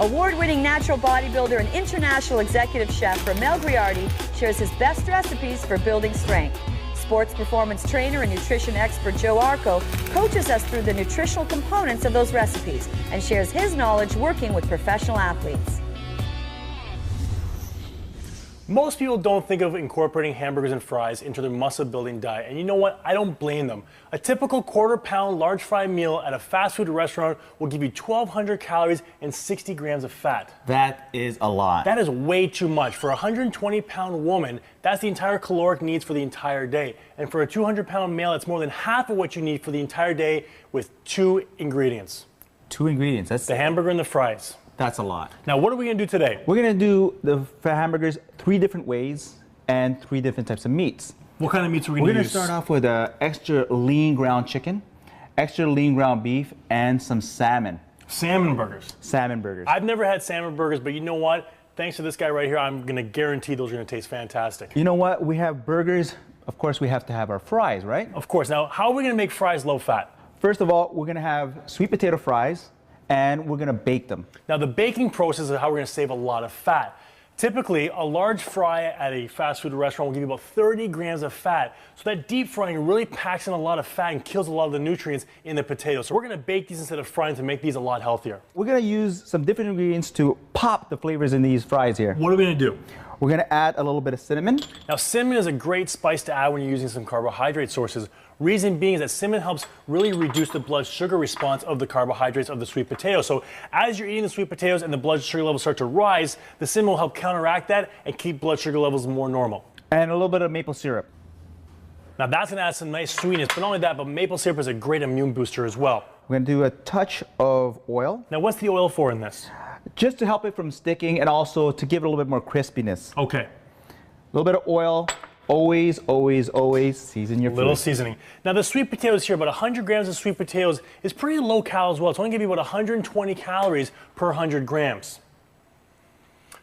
Award-winning natural bodybuilder and international executive chef Ramel Griardi shares his best recipes for building strength. Sports performance trainer and nutrition expert Joe Arko coaches us through the nutritional components of those recipes and shares his knowledge working with professional athletes. Most people don't think of incorporating hamburgers and fries into their muscle-building diet, and you know what? I don't blame them. A typical quarter-pound large fry meal at a fast food restaurant will give you 1,200 calories and 60 grams of fat. That is a lot. That is way too much. For a 120-pound woman, that's the entire caloric needs for the entire day. And for a 200-pound male, it's more than half of what you need for the entire day with 2 ingredients. 2 ingredients. That's the hamburger and the fries. That's a lot. Now, what are we going to do today? We're going to do the hamburgers 3 different ways and 3 different types of meats. What kind of meats are we going to use? We're going to start off with extra lean ground chicken, extra lean ground beef, and some salmon. Salmon burgers. Salmon burgers. I've never had salmon burgers, but you know what? Thanks to this guy right here, I'm going to guarantee those are going to taste fantastic. You know what? We have burgers. Of course, we have to have our fries, right? Of course. Now, how are we going to make fries low fat? First of all, we're going to have sweet potato fries, and we're going to bake them. Now, the baking process is how we're going to save a lot of fat. Typically, a large fry at a fast food restaurant will give you about 30 grams of fat. So that deep frying really packs in a lot of fat and kills a lot of the nutrients in the potato. So we're going to bake these instead of frying to make these a lot healthier. We're going to use some different ingredients to pop the flavors in these fries here. What are we going to do? We're going to add a little bit of cinnamon. Now, cinnamon is a great spice to add when you're using some carbohydrate sources. Reason being is that cinnamon helps really reduce the blood sugar response of the carbohydrates of the sweet potato. So as you're eating the sweet potatoes and the blood sugar levels start to rise, the cinnamon will help counteract that and keep blood sugar levels more normal. And a little bit of maple syrup. Now that's going to add some nice sweetness, but not only that, but maple syrup is a great immune booster as well. We're going to do a touch of oil. Now what's the oil for in this? Just to help it from sticking and also to give it a little bit more crispiness. Okay. A little bit of oil. Always, always, always season your food. Little seasoning. Now the sweet potatoes here, about 100 grams of sweet potatoes is pretty low cal as well. It's only going to be about 120 calories per 100 grams.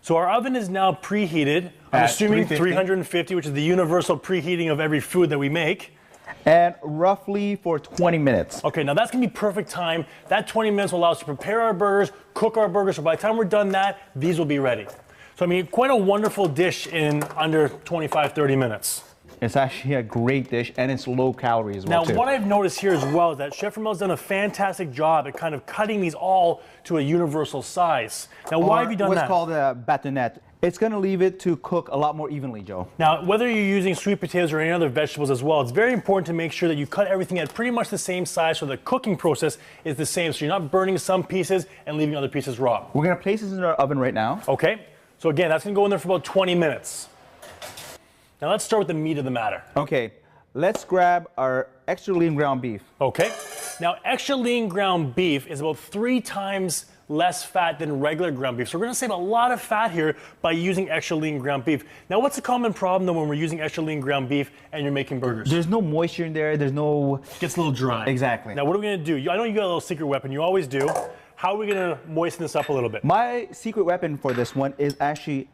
So our oven is now preheated. I'm assuming 350, which is the universal preheating of every food that we make. And roughly for 20 minutes. Okay, now that's going to be perfect time. That 20 minutes will allow us to prepare our burgers, cook our burgers. So by the time we're done that, these will be ready. So I mean, quite a wonderful dish in under 25, 30 minutes. It's actually a great dish, and it's low calorie as well, Now, what I've noticed here as well is that Chef Ramel's done a fantastic job at kind of cutting these all to a universal size. Now, why have you done that? What's called a batonette. It's going to leave it to cook a lot more evenly, Joe. Now, whether you're using sweet potatoes or any other vegetables as well, it's very important to make sure that you cut everything at pretty much the same size so the cooking process is the same, so you're not burning some pieces and leaving other pieces raw. We're going to place this in our oven right now. Okay. So again, that's going to go in there for about 20 minutes. Now let's start with the meat of the matter. Okay, let's grab our extra lean ground beef. Okay. Now extra lean ground beef is about 3 times less fat than regular ground beef. So we're going to save a lot of fat here by using extra lean ground beef. Now what's the common problem though when we're using extra lean ground beef and you're making burgers? There's no moisture in there. There's no... It gets a little dry. Exactly. Now what are we going to do? I know you got a little secret weapon. You always do. How are we going to moisten this up a little bit? My secret weapon for this one is actually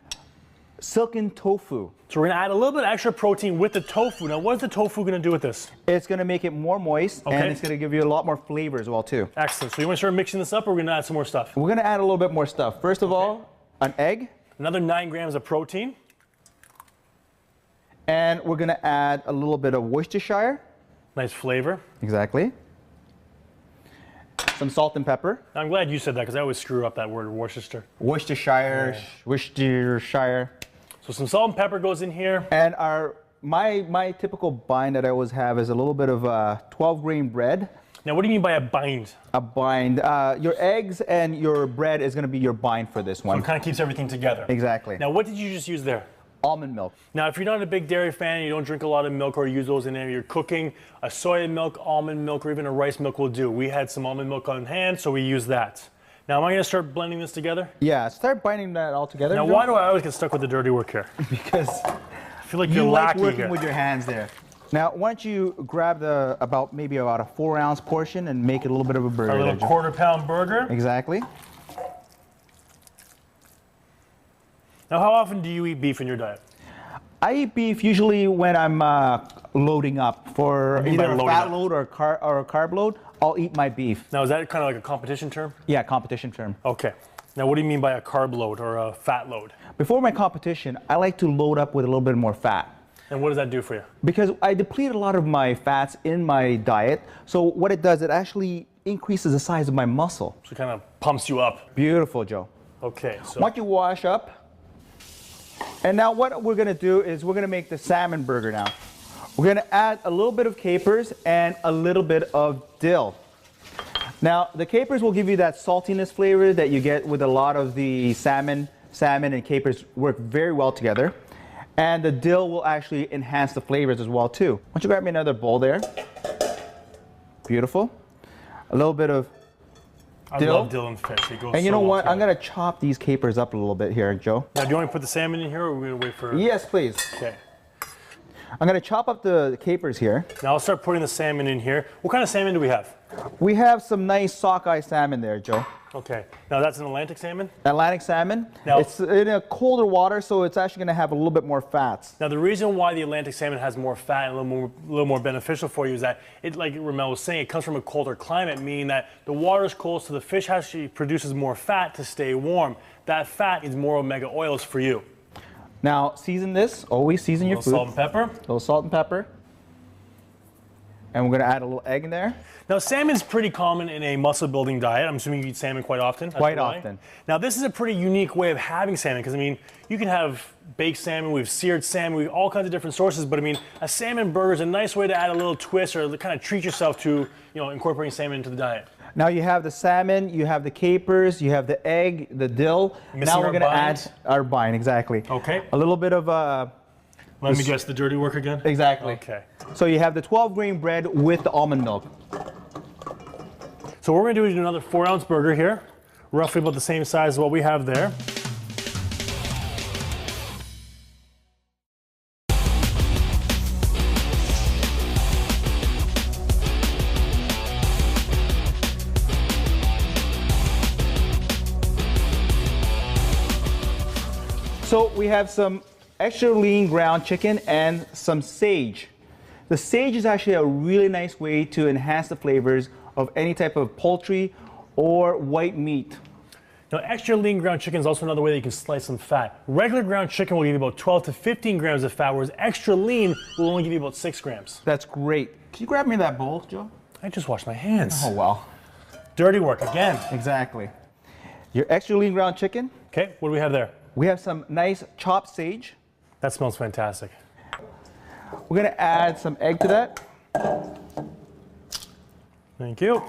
silken tofu. So we're going to add a little bit of extra protein with the tofu. Now, what is the tofu going to do with this? It's going to make it more moist, and it's going to give you a lot more flavor as well, too. Excellent. So you want to start mixing this up, or we're going to add some more stuff? We're going to add a little bit more stuff. First of all, an egg. Another 9 grams of protein. And we're going to add a little bit of Worcestershire. Nice flavor. Exactly. Some salt and pepper. I'm glad you said that because I always screw up that word, Worcester. Worcestershire, Worcestershire. So some salt and pepper goes in here. And my typical bind that I always have is a little bit of 12-grain bread. Now, what do you mean by a bind? A bind. Your eggs and your bread is going to be your bind for this one. So it kind of keeps everything together. Exactly. Now, what did you just use there? Almond milk. Now, if you're not a big dairy fan, you don't drink a lot of milk or use those in there, you're cooking, a soy milk, almond milk, or even a rice milk will do. We had some almond milk on hand, so we use that. Now, am I going to start blending this together? Yeah, start binding that all together. Now, why do I always get stuck with the dirty work here? Because I feel like you like lacking working here. with your hands there. Now, why don't you grab maybe about a 4-ounce portion and make it a little bit of a burger. A little quarter-pound burger. Exactly. Now, how often do you eat beef in your diet? I eat beef usually when I'm loading up for either a fat load or a carb load. I'll eat my beef. Now, is that kind of like a competition term? Yeah, competition term. Okay. Now, what do you mean by a carb load or a fat load? Before my competition, I like to load up with a little bit more fat. And what does that do for you? Because I deplete a lot of my fats in my diet. So what it does, it actually increases the size of my muscle. So it kind of pumps you up. Beautiful, Joe. Okay, so. Once you wash up, and now what we're gonna do is we're gonna make the salmon burger now. We're gonna add a little bit of capers and a little bit of dill. Now, the capers will give you that saltiness flavor that you get with a lot of the salmon. Salmon and capers work very well together. And the dill will actually enhance the flavors as well too. Why don't you grab me another bowl there? Beautiful. A little bit of dill. I love dill and fish. It goes and you so know well what? together. I'm gonna chop these capers up a little bit here, Joe. Now, do you want me to put the salmon in here, or are we gonna wait for? Yes, please. Okay. I'm gonna chop up the capers here. Now I'll start putting the salmon in here. What kind of salmon do we have? We have some nice sockeye salmon there, Joe. Okay. Now that's an Atlantic salmon? Atlantic salmon. Now, it's in a colder water, so it's actually gonna have a little bit more fats. Now the reason why the Atlantic salmon has more fat and a little more beneficial for you is that it, like Ramel was saying, it comes from a colder climate, meaning that the water is cold, so the fish actually produces more fat to stay warm. That fat is more omega oils for you. Now, season this. Always season your food. Salt and pepper. A little salt and pepper. And we're going to add a little egg in there. Now, salmon's pretty common in a muscle building diet. I'm assuming you eat salmon quite often. Quite often. Now, this is a pretty unique way of having salmon because, I mean, you can have baked salmon, we have seared salmon, we have all kinds of different sources, but I mean, a salmon burger is a nice way to add a little twist or kind of treat yourself to, you know, incorporating salmon into the diet. Now you have the salmon, you have the capers, you have the egg, the dill. Now we're going to add our bind, exactly. Okay. A little bit of Let me guess, the dirty work again? exactly. Okay. So you have the 12 grain bread with the almond milk. So what we're going to do is do another 4-ounce burger here, roughly about the same size as what we have there. So we have some extra lean ground chicken and some sage. The sage is actually a really nice way to enhance the flavors of any type of poultry or white meat. Now, extra lean ground chicken is also another way that you can slice some fat. Regular ground chicken will give you about 12 to 15 grams of fat, whereas extra lean will only give you about 6 grams. That's great. Can you grab me that bowl, Joe? I just washed my hands. Oh, well. Dirty work again. Exactly. Your extra lean ground chicken. Okay, what do we have there? We have some nice chopped sage. That smells fantastic. We're gonna add some egg to that. Thank you.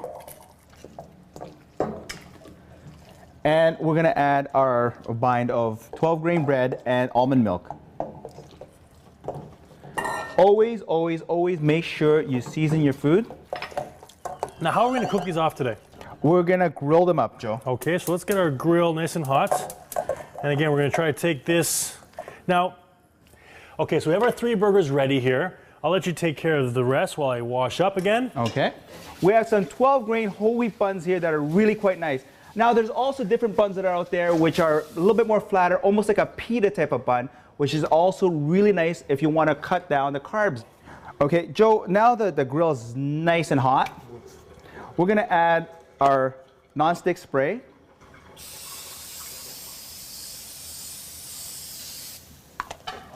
And we're gonna add our bind of 12 grain bread and almond milk. Always, always, always make sure you season your food. Now, how are we gonna cook these off today? We're gonna grill them up, Joe. Okay, so let's get our grill nice and hot. And again, we're gonna try to take this. Now, okay, so we have our 3 burgers ready here. I'll let you take care of the rest while I wash up again. Okay. We have some 12 grain whole wheat buns here that are really quite nice. Now, there's also different buns that are out there which are a little bit more flatter, almost like a pita type of bun, which is also really nice if you wanna cut down the carbs. Okay, Joe, now that the grill is nice and hot, we're gonna add our nonstick spray.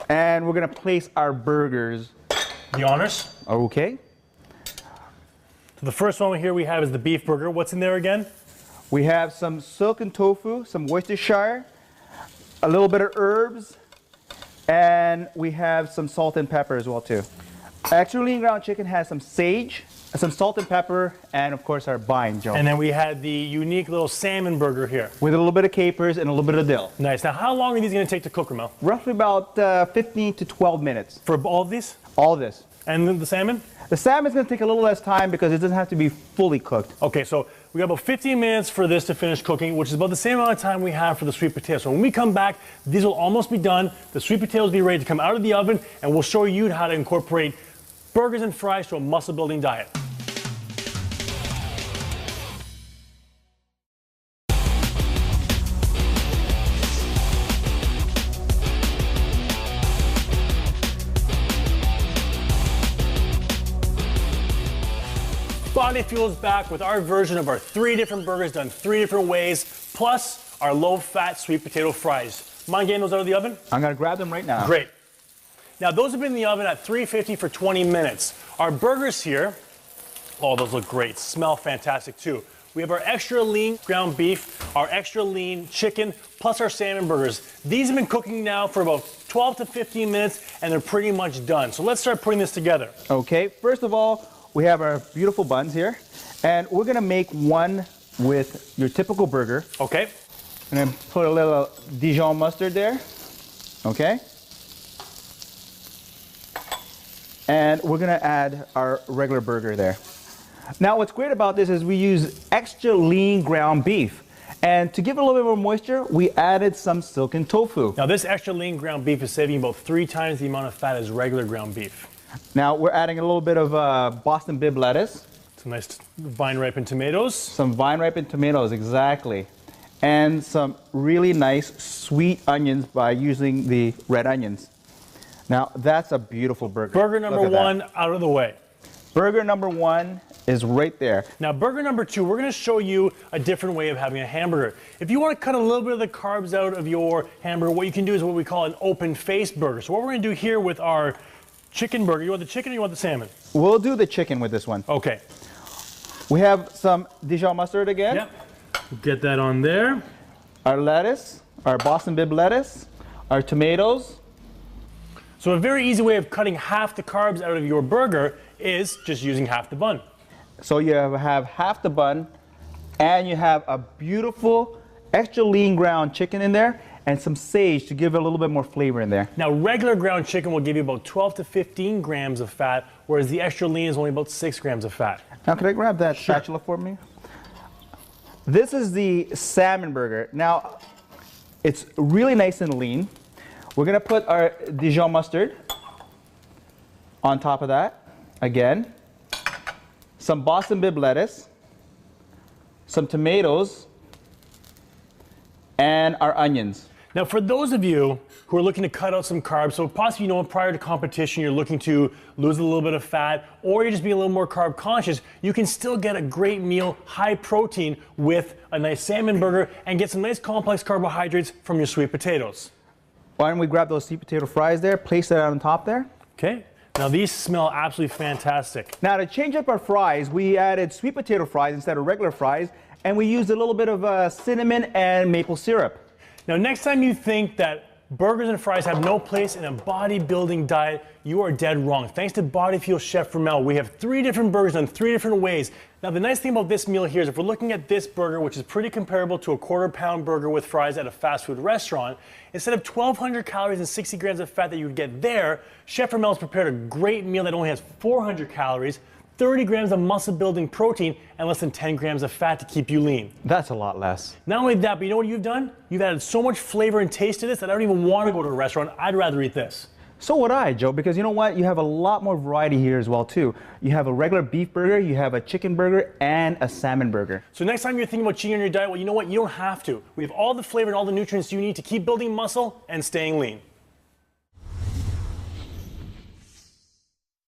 And we're gonna place our burgers. The honors. Okay. So the first one here we have is the beef burger. What's in there again? We have some silken tofu, some Worcestershire, a little bit of herbs, and we have some salt and pepper as well too. Extra lean ground chicken has some sage, some salt and pepper, and of course our bind, Joe. And then we had the unique little salmon burger here. With a little bit of capers and a little bit of dill. Nice. Now, how long are these gonna take to cook, Ramel? Roughly about 15 to 12 minutes. For all of these? All this. And then the salmon? The salmon's gonna take a little less time because it doesn't have to be fully cooked. Okay, so we got about 15 minutes for this to finish cooking, which is about the same amount of time we have for the sweet potatoes. So when we come back, these will almost be done. The sweet potatoes will be ready to come out of the oven, and we'll show you how to incorporate burgers and fries to a muscle building diet. Body Fuel's back with our version of our 3 different burgers done 3 different ways, plus our low-fat sweet potato fries. Mind getting those out of the oven? I'm gonna grab them right now. Great. Now those have been in the oven at 350 for 20 minutes. Our burgers here, oh, those look great. Smell fantastic too. We have our extra lean ground beef, our extra lean chicken, plus our salmon burgers. These have been cooking now for about 12 to 15 minutes, and they're pretty much done. So let's start putting this together. Okay, first of all, we have our beautiful buns here, and we're gonna make one with your typical burger. Okay. And then put a little Dijon mustard there, okay? And we're gonna add our regular burger there. Now what's great about this is we use extra lean ground beef. And to give it a little bit more moisture, we added some silken tofu. Now this extra lean ground beef is saving about 3 times the amount of fat as regular ground beef. Now we're adding a little bit of Boston Bib lettuce. Some nice vine-ripened tomatoes. Some vine-ripened tomatoes, exactly. And some really nice sweet onions by using the red onions. Now that's a beautiful burger. Burger number 1 out of the way. Burger number 1 is right there. Now burger number 2, we're gonna show you a different way of having a hamburger. If you wanna cut a little bit of the carbs out of your hamburger, what you can do is what we call an open face burger. So what we're gonna do here with our chicken burger, you want the chicken or you want the salmon? We'll do the chicken with this one. Okay. We have some Dijon mustard again. Yep. Get that on there. Our lettuce, our Boston Bib lettuce, our tomatoes. So a very easy way of cutting half the carbs out of your burger is just using half the bun. So you have half the bun, and you have a beautiful extra lean ground chicken in there, and some sage to give it a little bit more flavor in there. Now regular ground chicken will give you about 12 to 15 grams of fat, whereas the extra lean is only about 6 grams of fat. Now can I grab that spatula for me? This is the salmon burger. Now, it's really nice and lean. We're gonna put our Dijon mustard on top of that. Again, some Boston Bib lettuce, some tomatoes, and our onions. Now for those of you who are looking to cut out some carbs, so possibly prior to competition you're looking to lose a little bit of fat, or you're just being a little more carb conscious, you can still get a great meal, high protein, with a nice salmon burger and get some nice complex carbohydrates from your sweet potatoes. Why don't we grab those sweet potato fries there, place that on top there. Okay, now these smell absolutely fantastic. Now to change up our fries, we added sweet potato fries instead of regular fries, and we used a little bit of cinnamon and maple syrup. Now next time you think that burgers and fries have no place in a bodybuilding diet, you are dead wrong. Thanks to Body Fuel Chef Ramel, we have 3 different burgers done 3 different ways. Now the nice thing about this meal here is if we're looking at this burger, which is pretty comparable to a quarter-pound burger with fries at a fast food restaurant, instead of 1,200 calories and 60 grams of fat that you would get there, Chef Ramel's prepared a great meal that only has 400 calories, 30 grams of muscle-building protein, and less than 10 grams of fat to keep you lean. That's a lot less. Not only that, but you know what you've done? You've added so much flavor and taste to this that I don't even want to go to a restaurant. I'd rather eat this. So would I, Joe, because you know what? You have a lot more variety here as well, too. You have a regular beef burger, you have a chicken burger, and a salmon burger. So next time you're thinking about cheating on your diet, well, you know what? You don't have to. We have all the flavor and all the nutrients you need to keep building muscle and staying lean.